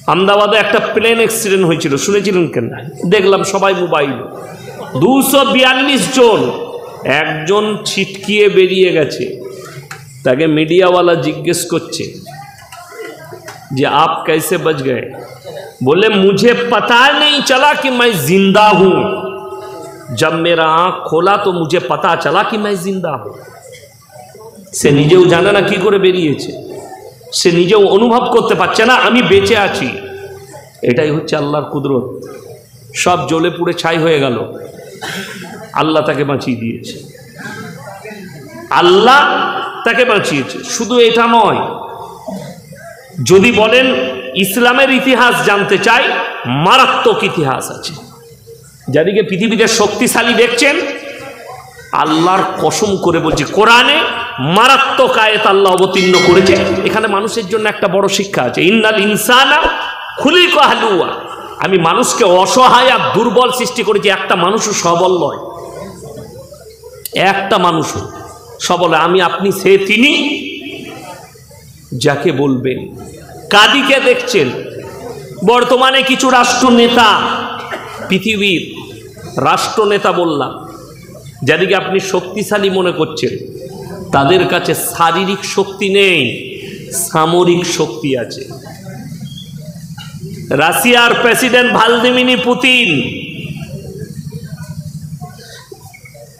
আমদাবাদে একটা plane accident হয়েছিল, শুনেছিলেন কেন? দেখলাম সবাই মোবাইল। 242 জন, একজন ছিটকিয়ে বেরিয়ে গেছে। তাকে मीडियावाला जिज्ञेस করছে যে आप कैसे बच गए? बोले मुझे पता नहीं चला कि मैं जिंदा हूं, जब मेरा आंख खोला तो मुझे पता चला कि मैं जिंदा हूं। সে নিজেও জানে না কি করে বেরিয়েছে, সে নিজেও অনুভব করতে পারছে না আমি বেঁচে আছি। এটাই হচ্ছে আল্লাহর কুদরত। সব জ্বলে পুড়ে ছাই হয়ে গেল, আল্লাহ তাকে বাঁচিয়ে দিয়েছে, আল্লাহ তাকে বাঁচিয়েছে। শুধু এটা নয়, যদি বলেন ইসলামের ইতিহাস জানতে চাই, মারাত্মক ইতিহাস আছে। যাদেরকে পৃথিবীতে শক্তিশালী দেখছেন, আল্লাহর কসম করে বলছি, কোরআনে মারাত্মক আয়াত আল্লাহ অবতীর্ণ করেছে। এখানে মানুষের জন্য একটা বড় শিক্ষা আছে। ইন্নাল ইনসানা খুলিকা হালুয়া, আমি মানুষকে অসহায় আর দুর্বল সৃষ্টি করেছি। একটা মানুষও সবল নয়, একটা মানুষও সবল। আমি আপনি সে তিনি যাকে বলবেন। কাদিকে দেখছেন বর্তমানে কিছু রাষ্ট্রনেতা, পৃথিবীর রাষ্ট্রনেতা বললাম, যাদেরকে আপনি শক্তিশালী মনে করছেন, তাদের কাছে শারীরিক শক্তি নেই, সামরিক শক্তি আছে। রাশিয়ার প্রেসিডেন্ট ভ্লাদিমির পুতিন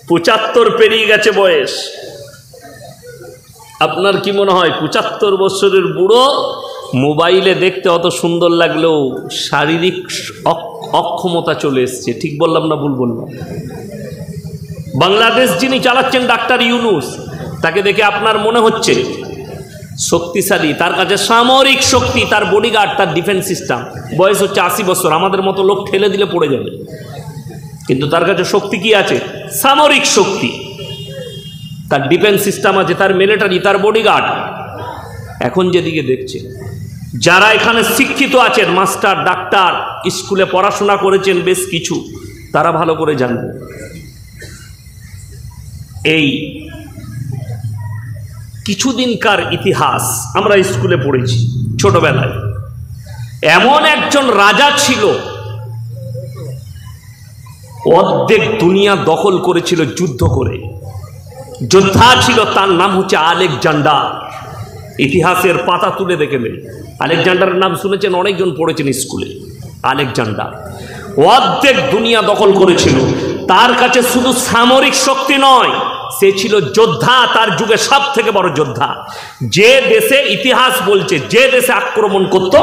75 পেরিয়ে গেছে বয়স। আপনার কি মনে হয় 75 বছরের বুড়ো মোবাইলে দেখতে অত সুন্দর লাগলেও শারীরিক অক্ষমতা চলে এসছে? ঠিক বললাম না ভুল বললাম? বাংলাদেশ যিনি চালাচ্ছেন ডাক্তার ইউনূস, তাকে দেখে আপনার মনে হচ্ছে শক্তিশালী, তার কাছে সামরিক শক্তি, তার বডিগার্ড, তার ডিফেন্স সিস্টেম। বয়স হচ্ছে 80 বছর, আমাদের মতো লোক ঠেলে দিলে পড়ে যাবে, কিন্তু তার কাছে শক্তি কি আছে? সামরিক শক্তি, তার ডিফেন্স সিস্টেম আছে, তার মিলিটারি, তার বডিগার্ড। এখন যেদিকে দেখছে, যারা এখানে শিক্ষিত আছেন, মাস্টার, ডাক্তার, স্কুলে পড়াশোনা করেছেন বেশ কিছু, তারা ভালো করে জানবে এই কিছুদিনকার ইতিহাস আমরা স্কুলে পড়েছি ছোটবেলায়। এমন একজন রাজা ছিল, অর্ধেক দুনিয়া দখল করেছিল যুদ্ধ করে, যোদ্ধা ছিল, তার নাম হচ্ছে আলেকজান্ডার। ইতিহাসের পাতা তুলে দেখবেন, আলেকজান্ডারের নাম শুনেছেন, অনেকজন পড়েছেন স্কুলে। আলেকজান্ডার অর্ধেক দুনিয়া দখল করেছিল। তার কাছে শুধু সামরিক শক্তি নয়, সে ছিল যোদ্ধা, তার যুগে সব থেকে বড় যোদ্ধা। যে দেশে, ইতিহাস বলছে, যে দেশে আক্রমণ করত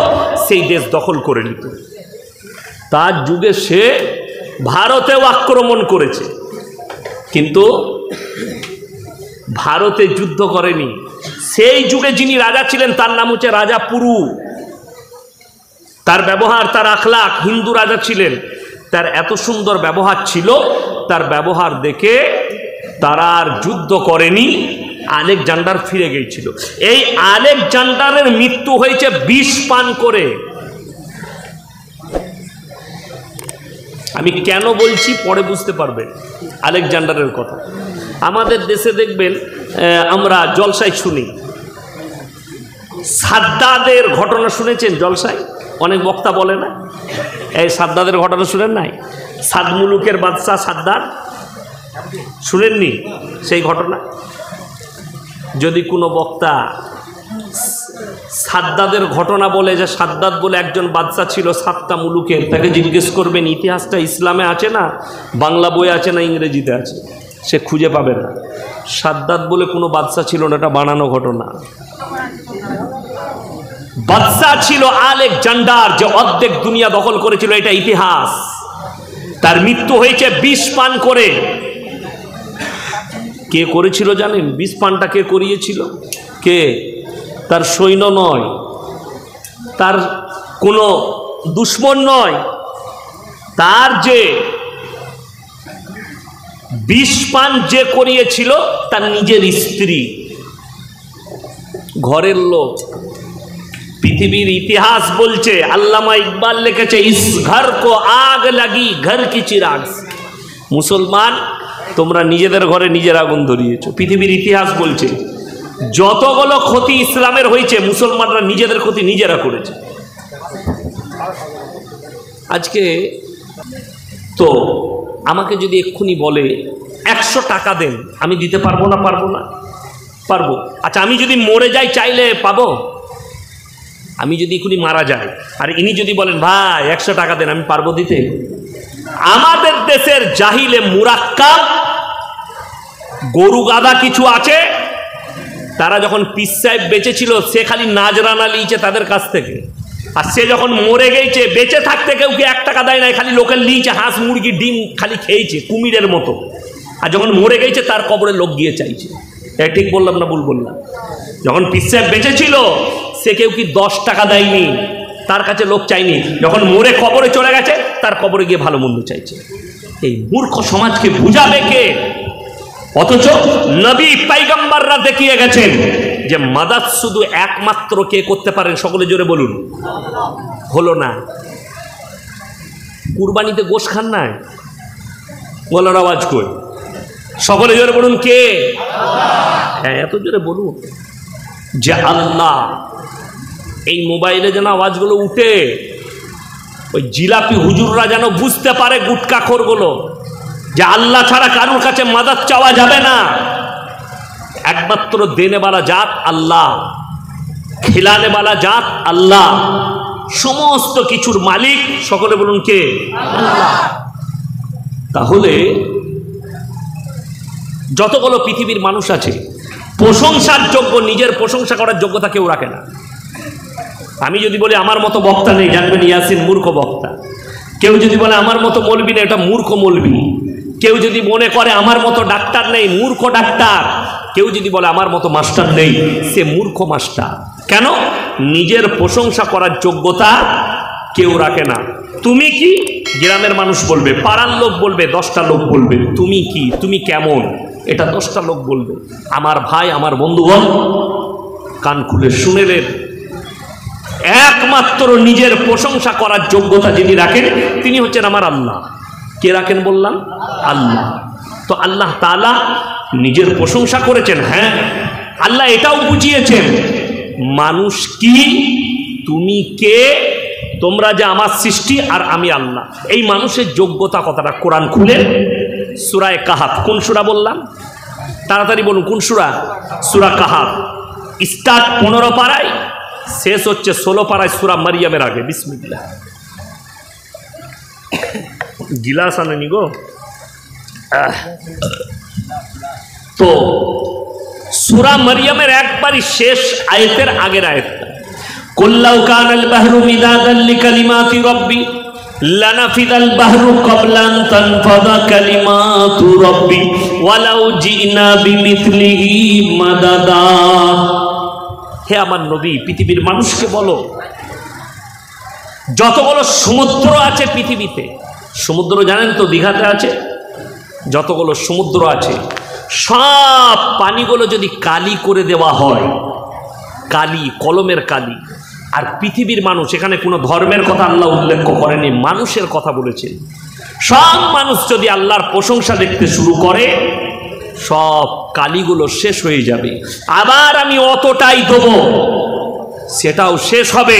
সেই দেশ দখল করে নিত। তার যুগে সে ভারতেও আক্রমণ করেছে, কিন্তু ভারতে যুদ্ধ করেনি। সেই যুগে যিনি রাজা ছিলেন তার নাম হচ্ছে রাজা পুরু। তার ব্যবহার, তার আখলাক, হিন্দু রাজা ছিলেন, তার এত সুন্দর ব্যবহার ছিল, তার ব্যবহার দেখে তারা আর যুদ্ধ করেনি, আলেকজান্ডার ফিরে গিয়েছিল। এই আলেকজান্ডারের মৃত্যু হয়েছে বিষ পান করে। আমি কেন বলছি পরে বুঝতে পারবেন আলেকজান্ডারের কথা। আমাদের দেশে দেখবেন আমরা জলসায় শুনি, সাদ্দাদের ঘটনা শুনেছেন? জলসায় অনেক বক্তা বলে না, এই সাদ্দাদের ঘটনা শুনেন নাই? সাদ মুলুকের বাদশাহ সাদ্দাদ, শুনেননি সেই ঘটনা? যদি কোনো বক্তা সাদ্দাদের ঘটনা বলে, যে সাদ্দাদ বলে একজন বাদশা ছিল 7টা মুলুকের, তাকে জিজ্ঞেস করবেন ইতিহাসটা ইসলামে আছে না, বাংলা বই আছে না ইংরেজিতে আছে, সে খুঁজে পাবে না। সাদ্দাদ বলে কোনো বাদশা ছিল না, এটা বানানো ঘটনা। বাদশা ছিল আলেকজান্ডার, যে অর্ধেক দুনিয়া দখল করেছিল, এটা ইতিহাস। তার মৃত্যু হয়েছে বিষ পান করে। কে করেছিল জানেন? বিষ পানটা কে করিয়েছিল? কে? তার সৈন্য নয়, তার কোনো দুশ্মন নয়, তার যে বিষ পান যে করিয়েছিল তার নিজের স্ত্রী, ঘরের লোক। পৃথিবীর ইতিহাস বলছে, আল্লামা ইকবাল লিখেছে, ইস ঘর কো আগ লাগি ঘর কি চিরাগ। মুসলমান, তোমরা নিজেদের ঘরে নিজের আগুন ধরিয়েছো। পৃথিবীর ইতিহাস বলছে যতগুলো ক্ষতি ইসলামের হয়েছে, মুসলমানরা নিজেদের ক্ষতি নিজেরা করেছে। আজকে তো আমাকে যদি এক্ষুনি বলে 100 টাকা দেন, আমি দিতে পারবো না? পারবো না? পারবো। আচ্ছা, আমি যদি মরে যাই চাইলে পাবো? আমি যদি এক্ষুনি মারা যাই আর ইনি যদি বলেন ভাই 100 টাকা দেন, আমি পারবো দিতে? আমাদের দেশের জাহিলে মুরাক্কাব গরু গাধা কিছু আছে, তারা যখন পীর সাহেব বেঁচে ছিল সে খালি নাজরানা লিয়েছে তাদের কাছ থেকে, আর সে যখন মরে গেছে বেঁচে থাকতে কেউ কি 1 টাকা দেয় নাই, খালি লোকের লিয়েছে, হাঁস মুরগি ডিম খালি খেয়েছে কুমিরের মতো, আর যখন মরে গেছে তার কবরে লোক গিয়ে চাইছে। ঠিক বললাম না ভুল বললাম? যখন পীর সাহেব বেঁচে ছিল সে কেউ কি 10 টাকা দেয়নি, তার কাছে লোক চাইনি, যখন মরে কবরে চলে গেছে তার কবরে গিয়ে ভালো মন্দ চাইছে। এই মূর্খ সমাজকে বুঝাবে কে? অথচ নবী পয়গম্বররা দেখিয়ে গেছেন যে মাদাদ শুধু একমাত্র কে করতে পারেন, সকলে জোরে বলুন। হলো না? কুরবানিতে গোশ খান নাই? বলার আওয়াজ কই? সকলে জোরে বলুন কে? হ্যাঁ, এত জোরে বলুন যে আল্লাহ। এই মোবাইলে যেন আওয়াজগুলো উঠে, ওই জিলাপি হুজুররা যেন বুঝতে পারে গুটকাখোরগুলো যে আল্লাহ ছাড়া কারোর কাছে মাদাদ চাওয়া যাবে না। একমাত্র দেনেওয়ালা জাত আল্লাহ, খিলানেওয়ালা জাত আল্লাহ, সমস্ত কিছুর মালিক সকলে বলুন কে? আল্লাহ। তাহলে যতগুলো পৃথিবীর মানুষ আছে প্রশংসার যোগ্য, নিজের প্রশংসা করার যোগ্যতা কেউ রাখে না। আমি যদি বলি আমার মতো বক্তা নেই, জানবেন ইয়াসিন মূর্খ বক্তা। কেউ যদি বলে আমার মতো মৌলবি নেই, এটা মূর্খ মৌলবি। কেউ যদি মনে করে আমার মতো ডাক্তার নেই, মূর্খ ডাক্তার। কেউ যদি বলে আমার মতো মাস্টার নেই, সে মূর্খ মাস্টার। কেন? নিজের প্রশংসা করার যোগ্যতা কেউ রাখে না। তুমি কি? গ্রামের মানুষ বলবে, পাড়ার লোক বলবে, 10টা লোক বলবে তুমি কি, তুমি কেমন, এটা 10টা লোক বলবে। আমার ভাই, আমার বন্ধুগণ, কান খুলে শুনেলেন, একমাত্র নিজের প্রশংসা করার যোগ্যতা যিনি রাখেন তিনি হচ্ছেন আমার আল্লাহ। কে রাখেন বললাম? আল্লাহ। তো আল্লাহ তাআলা নিজের প্রশংসা করেছেন। হ্যাঁ, আল্লাহ এটাও বুঝিয়েছেন মানুষ কি, তুমি কে, তোমরা যে আমার সৃষ্টি আর আমি আল্লাহ। এই মানুষের যোগ্যতা কথাটা কোরআন খুলে সূরা কাহাফ, কোন সূরা বললাম? তাড়াতাড়ি বলুন কোন সূরা? সূরা কাহাফ। স্টার্ট 15 পারায়, শেষ হচ্ছে 16 পারায় সূরা মারিয়ামের আগে। বিসমিল্লাহ। গিলাস আনেনি গো? তো সূরা মারিয়ামের একবারই শেষ আয়াতের আগের আয়াতটা, কুল্লাউ কানাল বাহরু মিদাদান লিকালিমাতি রাব্বি লানাফিদাল বাহরু ক্বাবলা আন তানফাদা কালিমাতু রাব্বি ওয়ালাউ জিনা বিমিথলিহি মাদাদা। হে আমার নবী, পৃথিবীর মানুষকে বলো, যতগুলো সমুদ্র আছে পৃথিবীতে, সমুদ্র জানেন তো দীঘাতে আছে, যতগুলো সমুদ্র আছে সব পানিগুলো যদি কালি করে দেওয়া হয়, কালি, কলমের কালি, আর পৃথিবীর মানুষ, এখানে কোনো ধর্মের কথা আল্লাহ উল্লেখ করেনি, মানুষের কথা বলেছে, সব মানুষ যদি আল্লাহর প্রশংসা দেখতে শুরু করে সব কালিগুলো শেষ হয়ে যাবে। আবার আমি অতটাই দেবো, সেটাও শেষ হবে।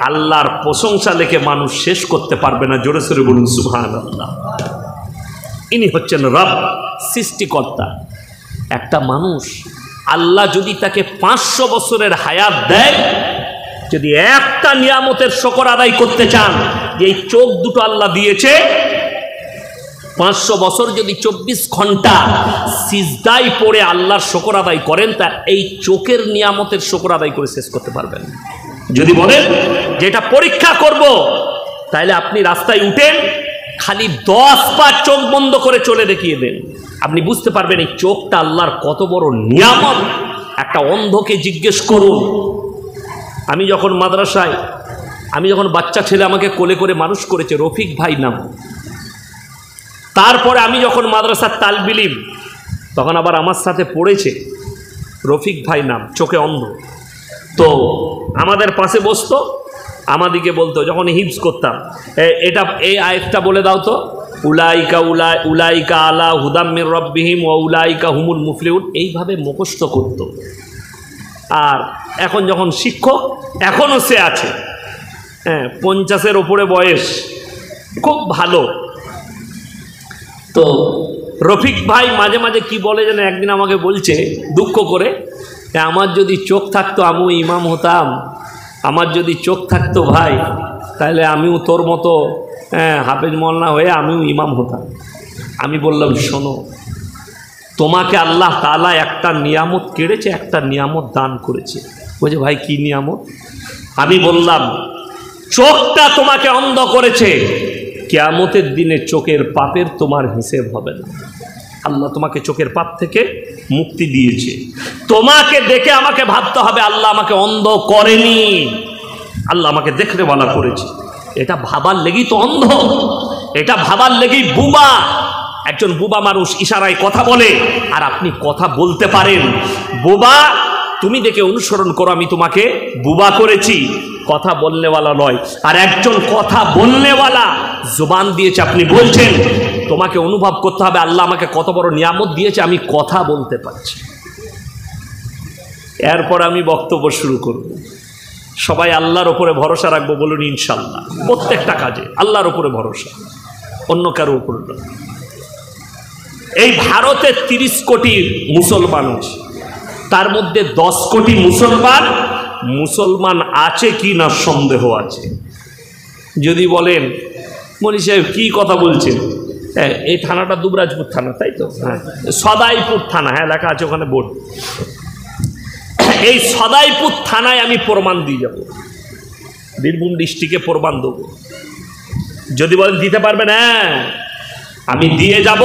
আল্লাহর প্রশংসা লেখে মানুষ শেষ করতে পারবে না। জোরে সোরে বলুন সুবহানাল্লাহ। ইনি হচ্ছেন রব, সৃষ্টিকর্তা। একটা মানুষ আল্লাহ যদি তাকে 500 বছরের হায়াত দেয়, যদি একটা নিয়ামতের শুকর আদায় করতে চান, যে এই চোখ দুটো আল্লাহ দিয়েছে, 500 বছর যদি 24 ঘন্টা সিজদায় পড়ে আল্লাহর শুকর আদায় করেন, তা এই চোখের নিয়ামতের শুকর আদায় করে শেষ করতে পারবেন। যদি বলেন যে এটা পরীক্ষা করব, তাহলে আপনি রাস্তায় উঠেন, খালি 10 বার চোখ বন্ধ করে চলে দেখিয়ে দেন, আপনি বুঝতে পারবেন এই চোখটা আল্লাহর কত বড় নিয়ামত। একটা অন্ধকে জিজ্ঞেস করুন। আমি যখন মাদ্রাসায়, আমি যখন বাচ্চা ছেলে আমাকে কোলে করে মানুষ করেছে, রফিক ভাই নাম, তারপরে আমি যখন মাদ্রাসার তালবে ইলম, তখন আবার আমার সাথে পড়েছে রফিক ভাই নাম, চোখে অন্ধ। তো আমাদের পাশে বসতো, আমাদিকে বলতো, যখন হিফজ করতাম, এটা এই আয়াতটা বলে দাও তো, উলাইকা আলা হুদাম মির রাব্বিহিম ওয়া উলাইকা হুমুল মুফলিহুন, এইভাবে মুখস্থ করতো। আর এখন যখন শিক্ষক, এখনও সে আছে, হ্যাঁ, 50-এর ওপরে বয়স, খুব ভালো। তো রফিক ভাই মাঝে মাঝে কি বলে যেন, একদিন আমাকে বলছে দুঃখ করে, আমার যদি চোখ থাকতো আমিও ইমাম হতাম, আমার যদি চোখ থাকতো ভাই তাহলে আমিও তোর মতো হাফেজ মোল্লা হয়ে আমিও ইমাম হতাম। আমি বললাম, শোনো, তোমাকে আল্লাহ তাআলা একটা নিয়ামত কেড়েছে, একটা নিয়ামত দান করেছে। বলছে, ভাই কি নিয়ামত? আমি বললাম, চোখটা তোমাকে অন্ধ করেছে, কিয়ামতের দিনে চোখের পাপের তোমার হিসেব হবে না। আল্লাহ তোমাকে চোখের পাপ থেকে মুক্তি দিয়েছে। তোমাকে দেখে আমাকে ভাবতে হবে আল্লাহ আমাকে অন্ধ করেনি, আল্লাহ আমাকে দেখলে বলা করেছে। এটা ভাবার লেগেই তো অন্ধ, এটা ভাবার লেগেই বুবা। একজন বুবা মানুষ ইশারায় কথা বলে, আর আপনি কথা বলতে পারেন। বুবা, তুমি দেখে অনুসরণ করো, আমি তোমাকে বুবা করেছি, কথা বলনেওয়ালা নয়। আর একজন কথা বলনেওয়ালা, জবান দিয়েছে, আপনি বলছেন, তোমাকে অনুভব করতে হবে আল্লাহ আমাকে কত বড় নিয়ামত দিয়েছে, আমি কথা বলতে পারছি। এরপর আমি বক্তব্য শুরু করব। সবাই আল্লাহর উপরে ভরসা রাখবো, বলুন ইনশাল্লাহ। প্রত্যেকটা কাজে আল্লাহর উপরে ভরসা, অন্য কারো উপর না। এই ভারতে 30 কোটি মুসলমান আছে, তার মধ্যে 10 কোটি মুসলমান আছে কি না সন্দেহ আছে। যদি বলেন মনি সাহেব কি কথা বলছেন, এই থানাটা দুবরাজপুর থানা, তাই তো? হ্যাঁ, সদাইপুর থানা, হ্যাঁ লেখা আছে ওখানে বোর্ড। এই সদাইপুর থানায় আমি প্রমাণ দিয়ে যাব, বীরভূম ডিস্ট্রিক্টে প্রমাণ দেবো। যদি বলেন দিতে পারবেন, হ্যাঁ আমি দিয়ে যাব,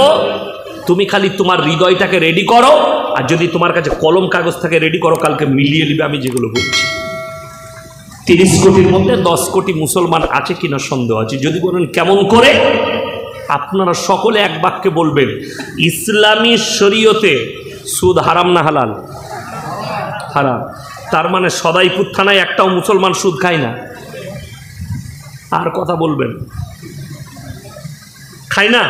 তুমি খালি তোমার হৃদয়টাকে রেডি করো, আর যদি তোমার কাছে কলম কাগজ থাকে রেডি করো, কালকে মিলিয়ে নিবে আমি যেগুলো বলছি। 30 কোটির মধ্যে 10 কোটি মুসলমান আছে কিনা সন্দেহ আছে। যদি বলেন কেমন করে, আপনারা সকলে এক বাক্যে বলবেন, ইসলামী শরীয়তে সুদ হারাম না হালাল? হারাম। তার মানে সদাইপুর থানায় একটাও মুসলমান সুদ খায় না। আর কথা বলবেন, খায় না?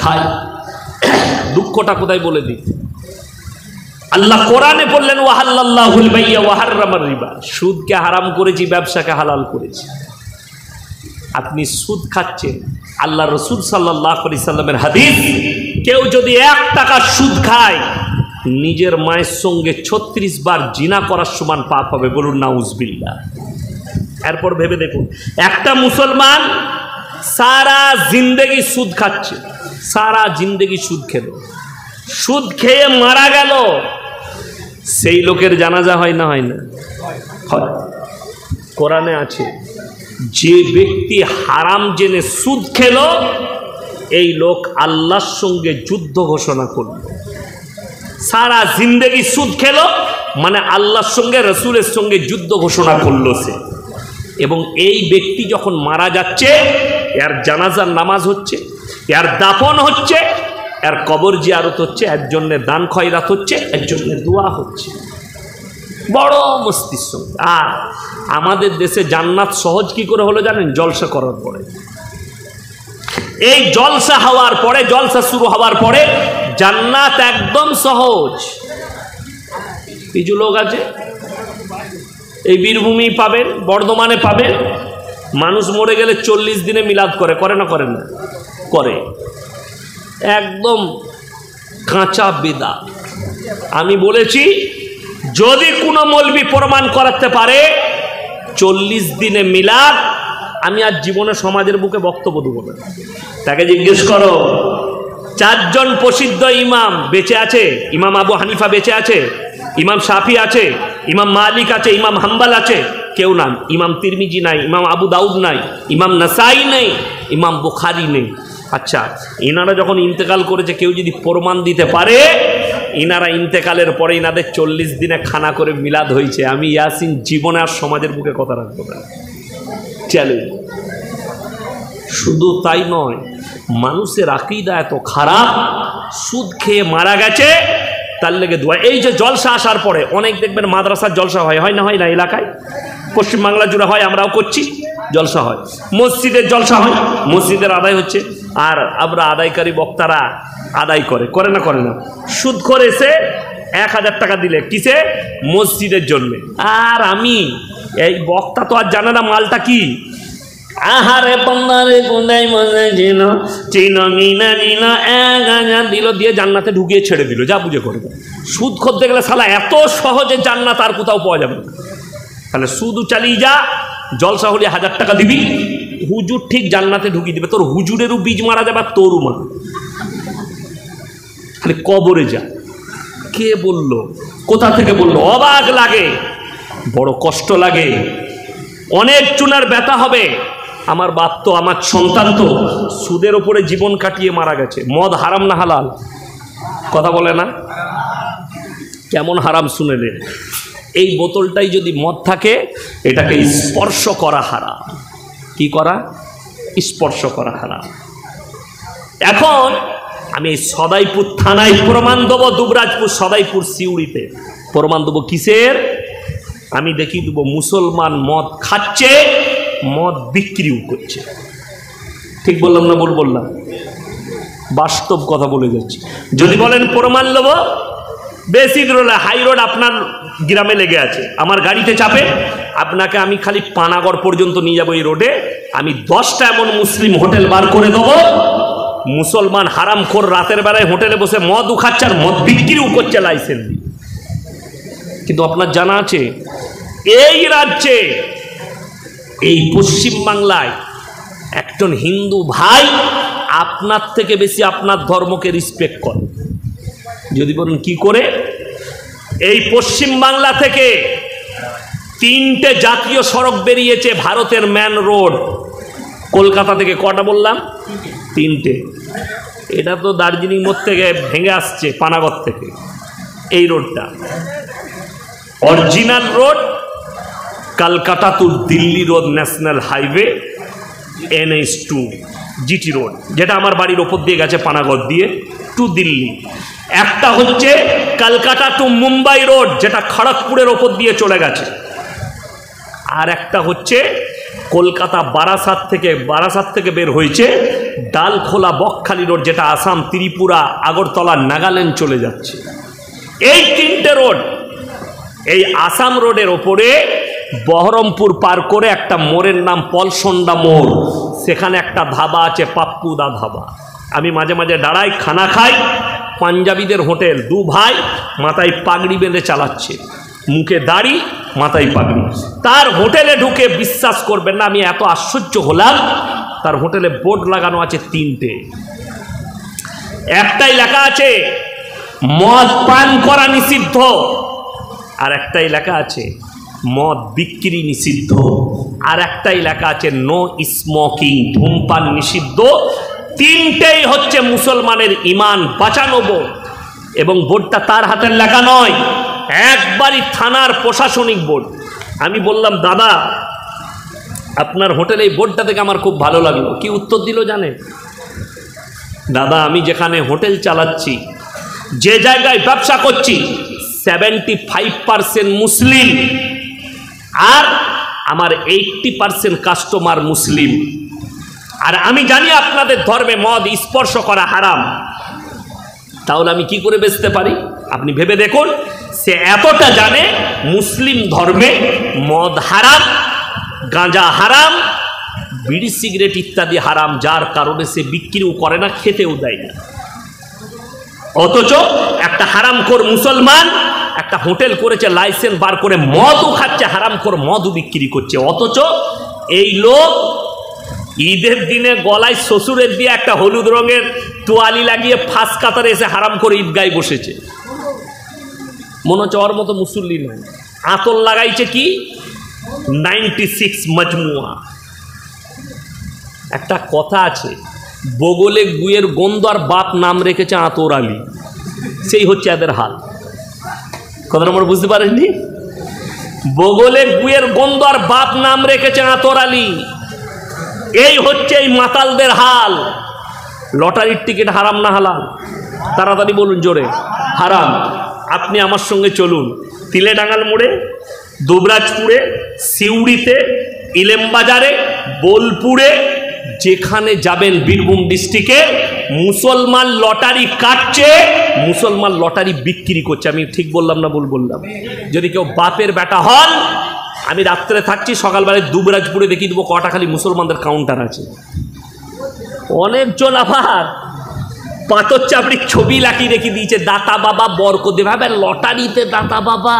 খায়। দুঃখটা কোথায় বলে দিই, আল্লাহ কোরআনে বললেন, ওয়াহাল্লাল্লাহুল বাইয়া ওয়া হাররামার রিবা, সুদকে হারাম করেছি, ব্যবসাকে হালাল করেছি। আপনি সুদ খাচ্ছেন, আল্লাহ রাসূল সাল্লাল্লাহু আলাইহি সাল্লামের হাদিস, কেউ যদি 1 টাকা সুদ খায়, নিজের মায়ের সঙ্গে 36 বার জিনা করার সমান পাপ হবে, বলুন নাউজুবিল্লাহ। এরপর ভেবে দেখুন, একটা মুসলমান সারা জিন্দেগি সুদ খাচ্ছে, সারা জিন্দেগি সুদ খেলো, সুদ খেয়ে মারা গেল, সেই লোকের জানাজা হয় না? হয় না? হয়। কোরআনে আছে, যে ব্যক্তি হারাম জেনে সুদ খেলো, এই লোক আল্লাহর সঙ্গে যুদ্ধ ঘোষণা করল। সারা জিন্দেগি সুদ খেলো মানে আল্লাহর সঙ্গে, রসুলের সঙ্গে যুদ্ধ ঘোষণা করলো সে। এবং এই ব্যক্তি যখন মারা যাচ্ছে, এর জানাজার নামাজ হচ্ছে, এর দাফন হচ্ছে, এর কবর জিয়ারত হচ্ছে, এর জন্য দান খয়রাত হচ্ছে, এর জন্য দোয়া হচ্ছে। বড় মস্তিষ্ক। আর আমাদের দেশে জান্নাত সহজ কি করে হলো জানেন? জলসা করার পরে। এই জলসা হওয়ার পরে, জলসা শুরু হওয়ার পরে জান্নাত একদম সহজ। কিছু লোক আছে এই বীরভূমি পাবেন, বর্ধমানে পাবেন, মানুষ মরে গেলে 40 দিনে মিলাদ করে, করে না? করে না? করে। একদম কাঁচা বেদাত। আমি বলেছি, যদি কোনো মৌলবি প্রমাণ করাতে পারে 40 দিনে মিলাদ, আমি আর জীবনে সমাজের বুকে বক্তব্য দেবো না। তাকে জিজ্ঞেস করো, 4 জন প্রসিদ্ধ ইমাম বেঁচে আছে? ইমাম আবু হানিফা বেঁচে আছে, ইমাম শাফি আছে, ইমাম মালিক আছে, ইমাম হাম্বাল আছে? কেউ না। ইমাম তিরমিজি নাই, ইমাম আবু দাউদ নাই, ইমাম নাসাই নেই, ইমাম বুখারী নেই। আচ্ছা, ইনারা যখন ইন্তেকাল করেছে, কেউ যদি প্রমাণ দিতে পারে ইনারা ইন্তেকালের পরে ইনাদের 40 দিনে খানা করে মিলাদ হয়েছে, আমি ইয়াসিন জীবনে আর সমাজের বুকে কথা রাখবো না। চ্যালেঞ্জ। শুধু তাই নয়, মানুষের আকীদা এত খারাপ, সুদ খেয়ে মারা গেছে, তার লেগে দোয়া। এই যে জলসা আসার পরে অনেক দেখবেন মাদ্রাসার জলসা হয়, হয় না? হয় না? এলাকায় পশ্চিমবাংলা জুড়ে হয়, আমরাও করছি, জলসা হয়। মসজিদের জলসা হয়, মসজিদের আদায় হচ্ছে, আর আমরা আদায়কারী বক্তারা আদায় করে, করে না? করে না? সুদ করে এসে 1000 টাকা দিলে কিসে? মসজিদের জন্য। আর আমি এই বক্তা তো আর জানে না মালটা কি। আহারে বন্দারে কোনাই মনে জিনো চিনো মিনা জিনো দিল, দিয়ে জান্নাতে ঢুকিয়ে ছেড়ে দিল, যা বুঝে করবে। সুদ করতে গেলে শালা এত সহজে জান্নাত আর কোথাও পাওয়া যাবে না। তাহলে সুদ চালিয়ে যা, জলসা হলে 1000 টাকা দিবি, হুজুর ঠিক জান্নাতে ঢুকিয়ে দিবে। তোর হুজুরেরও বীজ মারা যাবে, তোরও মা। খালি কবরে যা। কে বলল, কোথা থেকে বললো? অবাক লাগে, বড় কষ্ট লাগে, অনেক চুনার ব্যথা হবে। আমার বাপ তো, আমার সন্তান তো সুদের ওপরে জীবন কাটিয়ে মারা গেছে। মদ হারাম না হালাল? কথা বলে না? কেমন হারাম শুনে নেন। এই বোতলটাই যদি মদ থাকে, এটাকে স্পর্শ করা হারাম। কি করা? স্পর্শ করা হারাম। এখন আমি এই সদাইপুর থানায় প্রমাণ দেবো, দুবরাজপুর, সদাইপুর, সিউড়িতে প্রমাণ দেবো। কিসের? আমি দেখিয়ে দেবো মুসলমান মদ খাচ্ছে, মদ বিক্রিও করছে। ঠিক বললাম না ভুল বললাম? বাস্তব কথা বলে যাচ্ছি। যদি বলেন প্রমাণ দেবো, বেশি দূর হলে হাই রোড আপনার গ্রামে লেগে আছে, আমার গাড়িতে চাপে, আপনাকে আমি খালি পানাগড় পর্যন্ত নিয়ে যাবো। এই রোডে আমি 10টা এমন মুসলিম হোটেল বার করে দেবো, মুসলমান হারামখোর রাতের বেলায় হোটেলে বসে মদ খাচ্ছে আর মদ বিক্রিও করছে লাইসেন্স দিয়ে। কিন্তু আপনার জানা আছে এই রাজ্যে, এই পশ্চিম বাংলায় একজন হিন্দু ভাই আপনার থেকে বেশি আপনার ধর্মকে রেসপেক্ট করে। যদি বলেন কি করে? এই পশ্চিম বাংলা থেকে 3টে জাতীয় সড়ক বেরিয়েছে, ভারতের মেন রোড। কলকাতা থেকে কটা বললাম? 3টে। এটা তো দার্জিলিং মোড় থেকে ভেঙে আসছে, পানাগড় থেকে। এই রোডটা original road, Kolkata to Delhi road, national highway, NH2 GT road, যেটা আমার বাড়ির ওপর দিয়ে গেছে পানাগড় দিয়ে টু দিল্লি। একটা হচ্ছে কলকাতা টু মুম্বাই রোড, যেটা খড়গপুরের ওপর দিয়ে চলে গেছে। আর একটা হচ্ছে কলকাতা বারাসাত থেকে বের হয়েছে ডালখোলা বকখালি রোড, যেটা আসাম, ত্রিপুরা, আগরতলা, নাগাল্যান্ড চলে যাচ্ছে। এই 3টে রোড। এই আসাম রোডের ওপরে বহরমপুর পার করে একটা মোড়ের নাম পলসন্ডা মোড়, সেখানে একটা ধাবা আছে, পাপ্পুদা ধাবা। আমি মাঝে মাঝে দাঁড়াই, খানা খাই। পাঞ্জাবিদের হোটেল, 2 ভাই মাথায় পাগড়ি বেঁধে চালাচ্ছে, মুখে দাড়ি, মাথায় পাগড়ি। তার হোটেলে ঢুকে বিশ্বাস করবেন না, আমি এত আশ্চর্য হলাম। তার হোটেলে বোর্ড লাগানো আছে 3টে। একটাই লেখা আছে মদ পান করা নিষিদ্ধ, আর একটাই লেখা আছে মদ বিক্রি নিষিদ্ধ, আর একটাই লেখা আছে নো স্মোকিং, ধূমপান নিষিদ্ধ। 3টেই হচ্ছে মুসলমানের ইমান বাঁচানো বোর্ড। এবং বোর্ডটা তার হাতের লেখা নয়, একবারই থানার প্রশাসনিক বোর্ড। আমি বললাম, দাদা আপনার হোটেলে এই বোর্ডটা থেকে আমার খুব ভালো লাগলো। কি উত্তর দিল জানে? দাদা আমি যেখানে হোটেল চালাচ্ছি, যে জায়গায় ব্যবসা করছি, 75% মুসলিম, আর আমার 80% কাস্টমার মুসলিম। আর আমি জানি আপনাদের ধর্মে মদ স্পর্শ করা হারাম, তাহলে আমি কি করে বেচতে পারি? আপনি ভেবে দেখুন। সে এতটা জানে মুসলিম ধর্মে মদ হারাম, গাঁজা হারাম, বিড়ি সিগারেট ইত্যাদি হারাম, যার কারণে সে বিক্রিও করে না, খেতেও দেয় না। অথচ একটা হারামখোর মুসলমান একটা হোটেল করেছে, লাইসেন্স বার করে মদও খাচ্ছে, হারামখোর মদও বিক্রি করছে। অথচ এই লোক ঈদের দিনে গলায় শ্বশুরের দিয়ে একটা হলুদ রঙের তোয়ালি লাগিয়ে ফাঁস কাতারে এসে হারাম করে ঈদগায় বসেছে। মনে হচ্ছে ওর মতো মুসল্লি নয়। আতর লাগাইছে কি 96 মজমুয়া। একটা কথা আছে, বগলে গুয়ের গন্ধ আর বাপ নাম রেখেছে আতর আলী। সেই হচ্ছে এদের হাল। কথাটা আমরা বুঝতে পারেননি? বগলে গুয়ের গন্ধ আর বাপ নাম রেখেছে আতর আলী। এই হচ্ছে এই মাতালদের হাল। লটারির টিকিট হারাম না হালাল? তাড়াতাড়ি বলুন জোরে। হারাম। আপনি আমার সঙ্গে চলুন, তিলেডাঙ্গাল মোড়ে, দুবরাজপুরে, সিউড়িতে, ইলেমবাজারে, বোলপুরে, যেখানে যাবেন বীরভূম ডিস্ট্রিক্টে, মুসলমান লটারি কাটছে, মুসলমান লটারি বিক্রি করছে। আমি ঠিক বললাম না ভুল বললাম? যদি কেউ বাপের বেটা হন, আমি রাত্রে থাকছি, সকালবেলায় দুবরাজপুরে দেখিয়ে দেবো কটা খালি মুসলমানদের কাউন্টার আছে। অনেকজন আবার পাথর চাপড়ির ছবি লাগিয়ে রেখে দিয়েছে, দাতা বাবা বরকত দেবে। ভাবে লটারিতে দাতা বাবা,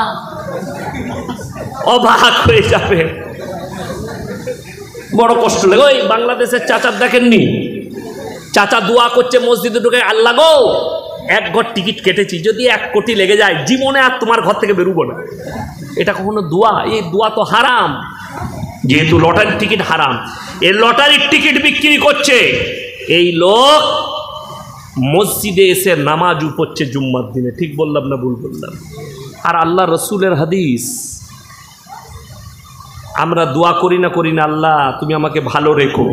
অবাক হয়ে যাবে, বড় কষ্ট লাগে। ওই বাংলাদেশের চাচার দেখেননি, চাচা দোয়া করছে মসজিদে ঢুকে, আল্লাহ গো 1 ঘর টিকিট কেটেছি, যদি 1 কোটি লেগে যায় জীবনে আর তোমার ঘর থেকে বেরোবো না। এটা কখনো দোয়া? এই দোয়া তো হারাম, যেহেতু লটারির টিকিট হারাম। এই লটারির টিকিট বিক্রি করছে এই লোক, মসজিদে এসে নামাজ পড়ছে জুম্মার দিনে। ঠিক বললাম না ভুল বললাম? আর আল্লাহ রসুলের হাদিস, আমরা দোয়া করি না আল্লাহ তুমি আমাকে ভালো রেখো,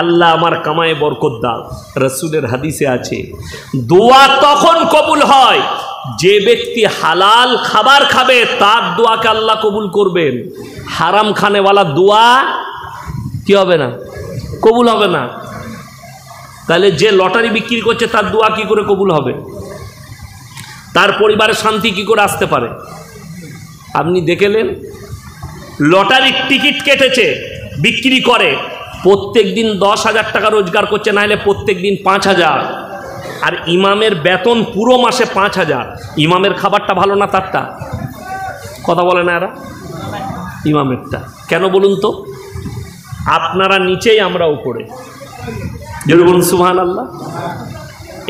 আল্লাহ আমার কামায়ে বরকত দাও। রসুলের হাদিসে আছে দোয়া তখন কবুল হয় যে ব্যক্তি হালাল খাবার খাবে, তার দোয়াকে আল্লাহ কবুল করবেন। হারাম খানেওয়ালা দোয়া কি হবে না? কবুল হবে না। তাহলে যে লটারি বিক্রি করছে তার দোয়া কি করে কবুল হবে? তার পরিবারে শান্তি কি করে আসতে পারে? আপনি দেখলেন, লটারির টিকিট কেটেছে, বিক্রি করে, প্রত্যেক দিন 10,000 টাকা রোজগার করছে, না হলে প্রত্যেক দিন 5,000। আর ইমামের বেতন পুরো মাসে 5,000। ইমামের খাবারটা ভালো না তারটা? কথা বলে না এরা? ইমামেরটা কেন বলুন তো? আপনারা নিচেই, আমরা উপরে। যদি বলুন সুবহানাল্লাহ।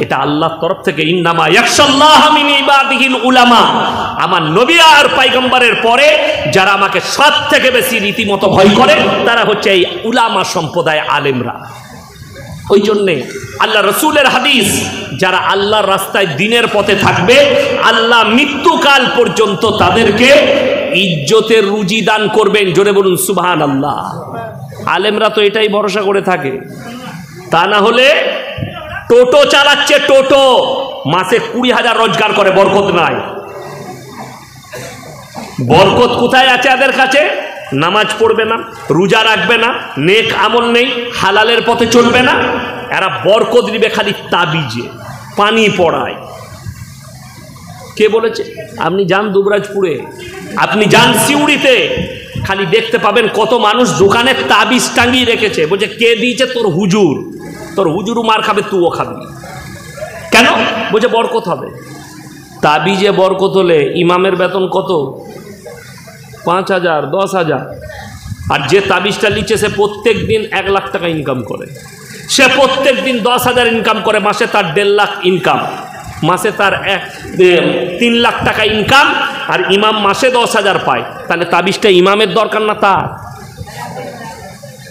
এটা আল্লাহর তরফ থেকে, ইন্নামা ইয়াখশাল্লাহা মিন ইবাদিহিল উলামা। আমার নবী আর পয়গম্বরের পরে যারা আমাকে সব থেকে বেশি রীতিমতো ভয় করে তারা হচ্ছে এই উলামা সম্প্রদায়, আলেমরা। ওই জন্যে আল্লাহ রসুলের হাদিস, যারা আল্লাহর রাস্তায় দিনের পথে থাকবে, আল্লাহ মৃত্যুকাল পর্যন্ত তাদেরকে ইজ্জতের রুজি দান করবেন। জোরে বলুন সুবহানাল্লাহ। আলেমরা তো এটাই ভরসা করে থাকে, তা না হলে টোটো চালাচ্ছে, টোটো মাসে 20,000 রোজগার করে, বরকত নাই। বরকত কোথায় আছে এদের কাছে? নামাজ পড়বে না, রোজা রাখবে না, নেক আমল নেই, হালালের পথে চলবে না। এরা বরকত দিবে খালি তাবিজে, পানি পড়ায়। কে বলেছে? আপনি যান দুবরাজপুরে, আপনি যান সিউড়িতে, খালি দেখতে পাবেন কত মানুষ দোকানে তাবিজ টাঙিয়ে রেখেছে। বলছে কে দিয়েছে? তোর হুজুর। তোর হুজুরও মার খাবে, তুইও খাবি। কেন? বলছে বরকত হবে। তাবিজে বরকত হলে ইমামের বেতন কত? 5,000, 10,000। আর যে তাবিজটা লিখছে সে প্রত্যেক দিন 1 লাখ টাকা ইনকাম করে। সে প্রত্যেক দিন 10,000 ইনকাম করে, মাসে তার 1.5 লাখ ইনকাম, মাসে তার 3 লাখ টাকা ইনকাম। আর ইমাম মাসে 10,000 পায়। তাহলে তাবিজটা ইমামের দরকার না তার?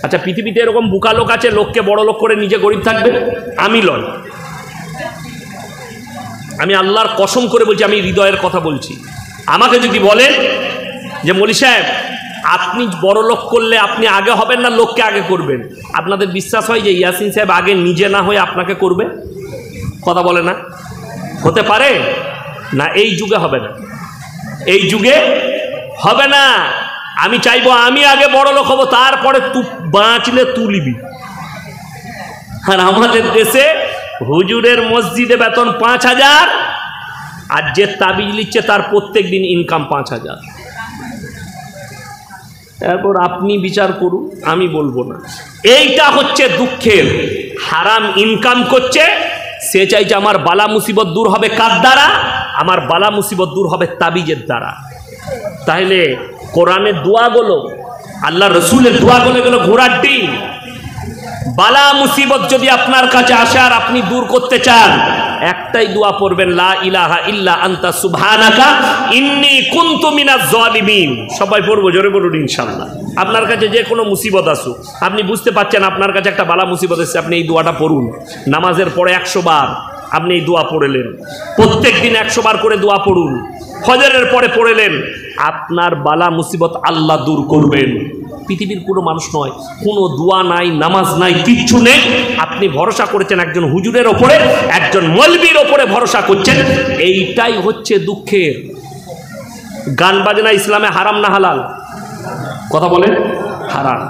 আচ্ছা, পৃথিবীতে এরকম বুকা লোক আছে লোককে বড় লোক করে নিজে গরিব থাকবে? আমি লয়, আমি আল্লাহর কসম করে বলছি, আমি হৃদয়ের কথা বলছি। আমাকে যদি বলেন যে মৌলী সাহেব আপনি বড় লোক করলে আপনি আগে হবেন না লোককে আগে করবেন, আপনাদের বিশ্বাস হয় যে ইয়াসিন সাহেব আগে নিজে না হয়ে আপনাকে করবে? কথা বলে না? হতে পারে না? এই যুগে হবে না, এই যুগে হবে না। আমি চাইবো আমি আগে বড় লোক হবো, তারপরে তুই বাঁচলে তুলিবি। আর আমাদের দেশে হুজুরের মসজিদে বেতন 5,000, আর যে তাবিজ লিখছে তার প্রত্যেক দিন ইনকাম 5,000। এরপর আপনি বিচার করুন, আমি বলবো না। এইটা হচ্ছে দুঃখের। হারাম ইনকাম করছে, সে চাইছে আমার বালা মুসিবত দূর হবে কার দ্বারা? আমার বালা মুসিবত দূর হবে তাবিজের দ্বারা। তাহলে কোরআনের দোয়াগুলো, আল্লাহ রসুলের দোয়াগুলো গেল ঘোড়ার ডিম। বালা মুসিবত যদি আপনার কাছে আসে আর আপনি দূর করতে চান, একটাই দোয়া পড়বেন, লা ইলাহা ইল্লা আনতা সুবহানাকা ইন্নী কুনতু মিনাজ জালিমিন। সবাই পড়বো, জোরে বলুন ইনশাআল্লাহ। আপনার কাছে যে কোনো মুসিবত আসুক, আপনি বুঝতে পারছেন আপনার কাছে একটা বালা মুসিবত এসেছে, আপনি এই দোয়াটা পড়ুন। নামাজের পরে 100 বার আপনি এই দোয়া পড়লেন, প্রত্যেক দিন 100 বার করে দোয়া পড়ুন, ফজরের পরে পড়লেন, আপনার বালা মুসিবত আল্লাহ দূর করবেন। পৃথিবীর কোনো মানুষ নয়, কোনো দোয়া নাই, নামাজ নাই, কিচ্ছু নেই। আপনি ভরসা করেছেন একজন হুজুরের ওপরে, একজন মৌলবীর ওপরে ভরসা করছেন। এইটাই হচ্ছে দুঃখের। গান বাজনা ইসলামে হারাম না হালাল? কথা বলেন। হারাম।